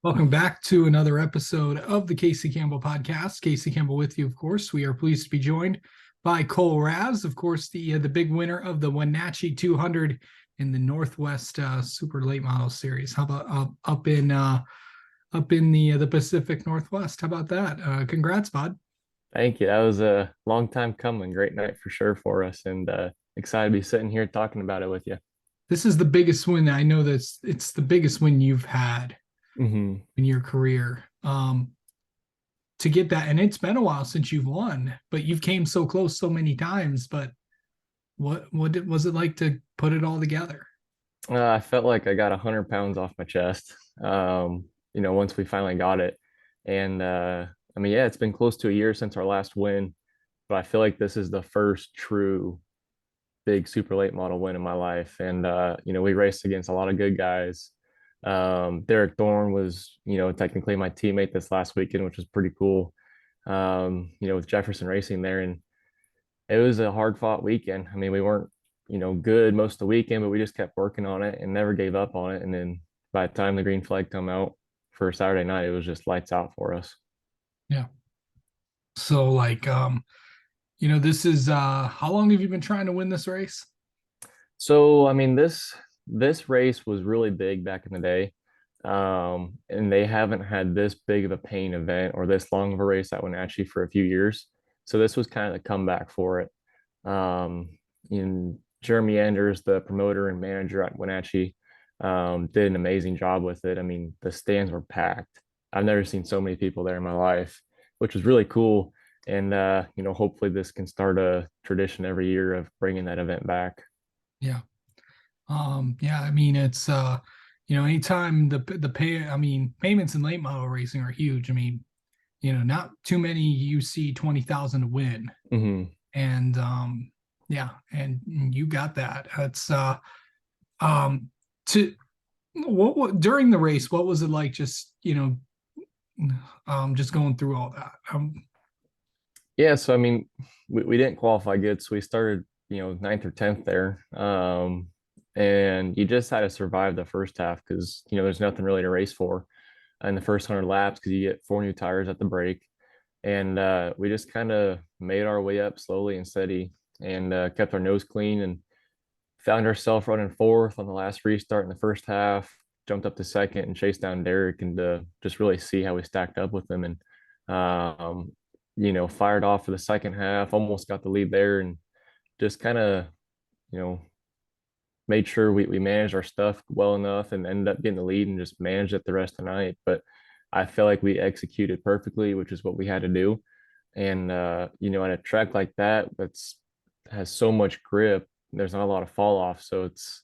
Welcome back to another episode of the Casey Campbell podcast. Casey Campbell with you, of course. We are pleased to be joined by Kole Raz, of course, the big winner of the Wanatchee 200 in the Northwest Super Late Model Series. How about up in the Pacific Northwest? How about that? Congrats, bud. Thank you. That was a long time coming. Great night for sure for us, and excited to be sitting here talking about it with you. This is the biggest win. I know that it's the biggest win you've had Hmm. in your career. To get that, and it's been a while since you've won, but you've came so close so many times. But was it like to put it all together? I felt like I got 100 pounds off my chest. Once we finally got it, and yeah, it's been close to a year since our last win, but I feel like this is the first true big super late model win in my life. And we raced against a lot of good guys. Derek Thorne was, technically my teammate this last weekend, which was pretty cool. With Jefferson Racing there, and it was a hard fought weekend. I mean, we weren't, good most of the weekend, but we just kept working on it and never gave up on it. And then by the time the green flag come out for Saturday night, it was just lights out for us. Yeah. So this is how long have you been trying to win this race? So, I mean, this race was really big back in the day. And they haven't had this big of a pain event or this long of a race at Wenatchee for a few years. So this was kind of the comeback for it. In Jeremy Anders, the promoter and manager at Wenatchee, did an amazing job with it. I mean, the stands were packed. I've never seen so many people there in my life, which was really cool. And hopefully this can start a tradition every year of bringing that event back. Yeah. Yeah, I mean it's anytime the pay I mean payments in late model racing are huge. I mean, not too many you see 20,000 to win. Hmm. And yeah, and you got that. It's um to what during the race, what was it like just, just going through all that? Yeah, so I mean, we didn't qualify good, so we started, ninth or tenth there. And you just had to survive the first half because there's nothing really to race for in the first 100 laps because you get four new tires at the break. And we just kind of made our way up slowly and steady and kept our nose clean and found ourselves running fourth on the last restart in the first half. Jumped up to second and chased down Derek and just really see how we stacked up with them. And um, fired off for the second half, almost got the lead there, and just kind of, you know, made sure we managed our stuff well enough and ended up getting the lead and just managed it the rest of the night. But I feel like we executed perfectly, which is what we had to do. And at a track like that, that's has so much grip, there's not a lot of fall off. So it's,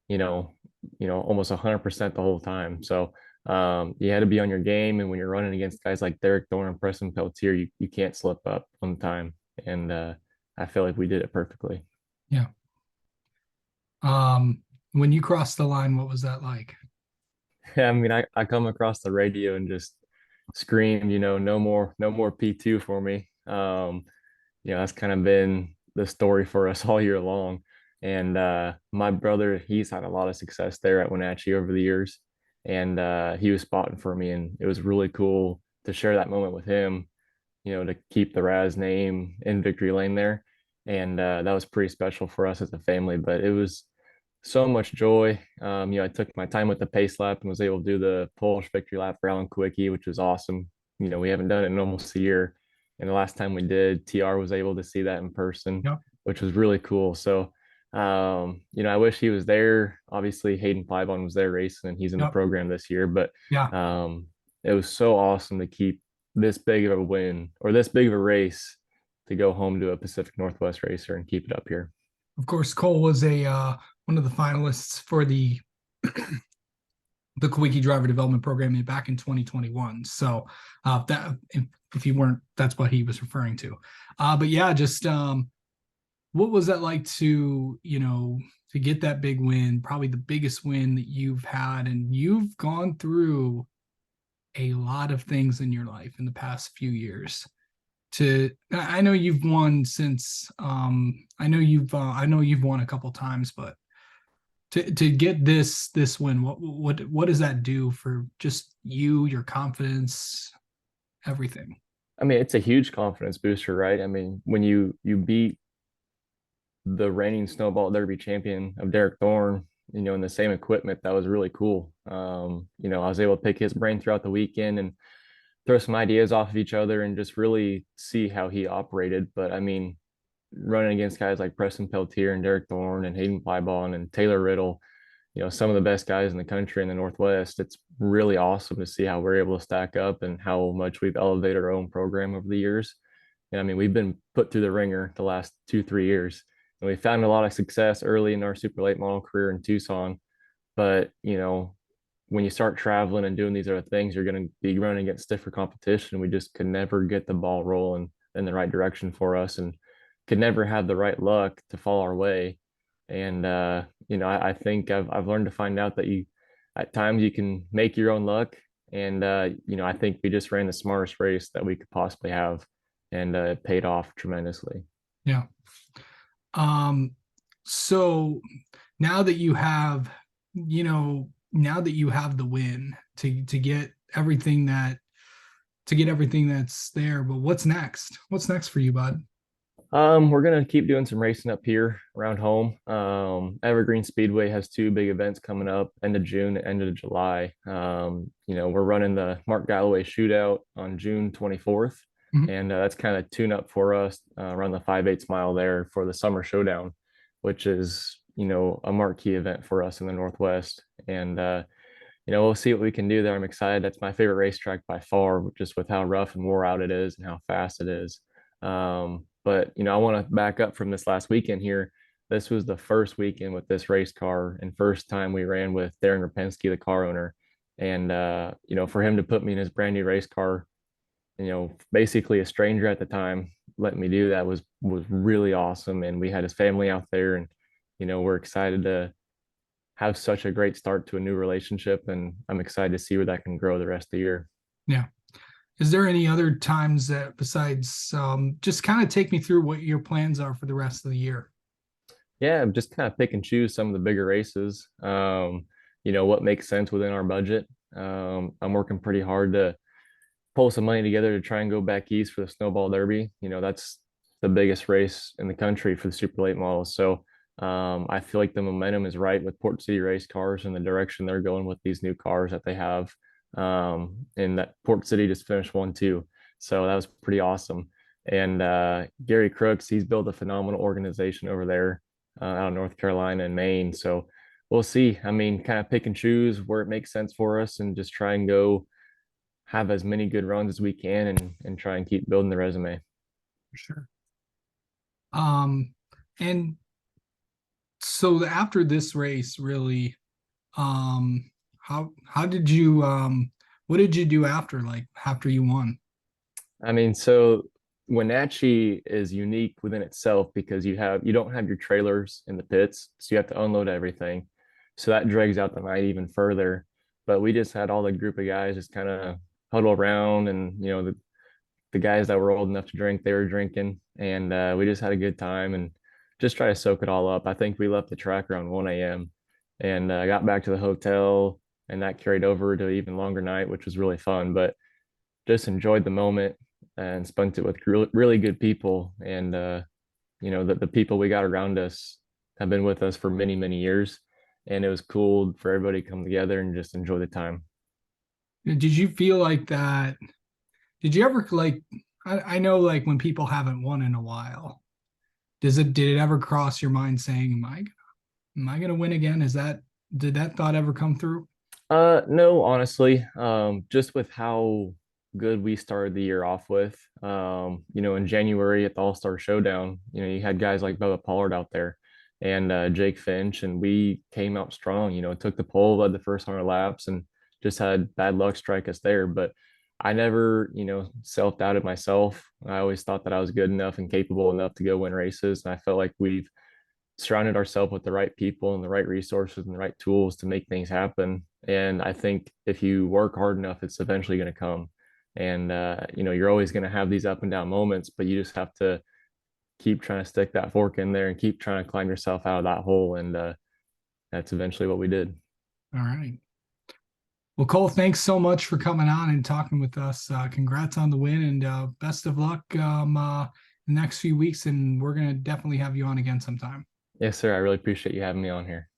you know, almost 100% the whole time. So you had to be on your game. And when you're running against guys like Derek Thorne and Preston Peltier, you can't slip up on the time. And I feel like we did it perfectly. Yeah. When you crossed the line, what was that like? I mean, I come across the radio and just scream, no more P2 for me. That's kind of been the story for us all year long. And my brother, he's had a lot of success there at Wenatchee over the years. And he was spotting for me. And it was really cool to share that moment with him, to keep the Raz name in victory lane there. And that was pretty special for us as a family. But it was so much joy. I took my time with the pace lap and was able to do the Polish victory lap for Alan Kwiecki, which was awesome. We haven't done it in almost a year. And the last time we did, TR was able to see that in person, Yep. which was really cool. So, I wish he was there. Obviously, Hayden Flyvon was there racing and he's in the Yep. program this year. But Yeah. um, it was so awesome to keep this big of a win or this big of a race to go home to a Pacific Northwest racer and keep it up here. Of course, Cole was a one of the finalists for the Kawiki Driver Development Program back in 2021. So that if you weren't, that's what he was referring to. But yeah, just what was that like to to get that big win, probably the biggest win that you've had, and you've gone through a lot of things in your life in the past few years. I know you've won since I know you've won a couple times, but To get this win, what does that do for just you, your confidence, everything? I mean, it's a huge confidence booster, right? I mean, when you beat the reigning snowball derby champion of Derek Thorne, in the same equipment, that was really cool. I was able to pick his brain throughout the weekend and throw some ideas off of each other and just really see how he operated. But I mean, running against guys like Preston Peltier and Derek Thorne and Hayden Plybon and Taylor Riddle, some of the best guys in the country in the Northwest. It's really awesome to see how we're able to stack up and how much we've elevated our own program over the years. And I mean, we've been put through the ringer the last 2, 3 years, and we found a lot of success early in our super late model career in Tucson. But, when you start traveling and doing these other things, you're going to be running against stiffer competition. We just could never get the ball rolling in the right direction for us and could never have the right luck to fall our way. And I think I've learned to find out that you at times you can make your own luck. And I think we just ran the smartest race that we could possibly have, and it paid off tremendously. Yeah. Um, so now that you have, now that you have the win to get everything that's there, but what's next? What's next for you, bud? We're gonna keep doing some racing up here around home. Evergreen Speedway has two big events coming up, end of June, end of July. We're running the Mark Galloway Shootout on June 24th, Mhm. and that's kind of tune up for us around the 5/8 mile there for the Summer Showdown, which is a marquee event for us in the Northwest. And we'll see what we can do there. I'm excited. That's my favorite racetrack by far, just with how rough and wore out it is and how fast it is. But I want to back up from this last weekend here. This was the first weekend with this race car and first time we ran with Darren Rapensky, the car owner. And for him to put me in his brand new race car, basically a stranger at the time, letting me do that was really awesome. And we had his family out there, and we're excited to have such a great start to a new relationship, and I'm excited to see where that can grow the rest of the year. Yeah. Is there any other times that besides just kind of take me through what your plans are for the rest of the year? Yeah, just kind of pick and choose some of the bigger races. What makes sense within our budget. I'm working pretty hard to pull some money together to try and go back east for the Snowball Derby. That's the biggest race in the country for the super late models. So I feel like the momentum is right with Port City race cars and the direction they're going with these new cars that they have. And that Port City just finished 1-2. So that was pretty awesome. And Gary Crooks, he's built a phenomenal organization over there out of North Carolina and Maine. So we'll see. I mean, kind of pick and choose where it makes sense for us and just try and go have as many good runs as we can and try and keep building the resume. For sure. Um, and so after this race, really, how did you what did you do after, like after you won? I mean, so Wenatchee is unique within itself because you don't have your trailers in the pits, so you have to unload everything. So that drags out the night even further. But we just had all the group of guys just kind of huddle around, and the guys that were old enough to drink, they were drinking, and we just had a good time and just try to soak it all up. I think we left the track around 1 a.m. and got back to the hotel, and that carried over to an even longer night, which was really fun. But just enjoyed the moment and spent it with really good people. And the people we got around us have been with us for many, many years. And it was cool for everybody to come together and just enjoy the time. Did you feel like that? Did you ever like? I know like when people haven't won in a while, did it ever cross your mind saying, am I gonna win again? Did that thought ever come through? No, honestly, just with how good we started the year off with, in January at the All-Star Showdown, you had guys like Bubba Pollard out there and Jake Finch, and we came out strong, took the pole, led the first 100 laps, and just had bad luck strike us there. But I never, self-doubted myself. I always thought that I was good enough and capable enough to go win races. And I felt like we've surrounded ourselves with the right people and the right resources and the right tools to make things happen. And I think if you work hard enough, it's eventually going to come. And you're always going to have these up and down moments, but you just have to keep trying to stick that fork in there and keep trying to climb yourself out of that hole. And that's eventually what we did. All right. Well, Cole, thanks so much for coming on and talking with us. Congrats on the win, and best of luck the next few weeks. And we're gonna definitely have you on again sometime. Yes, sir. I really appreciate you having me on here.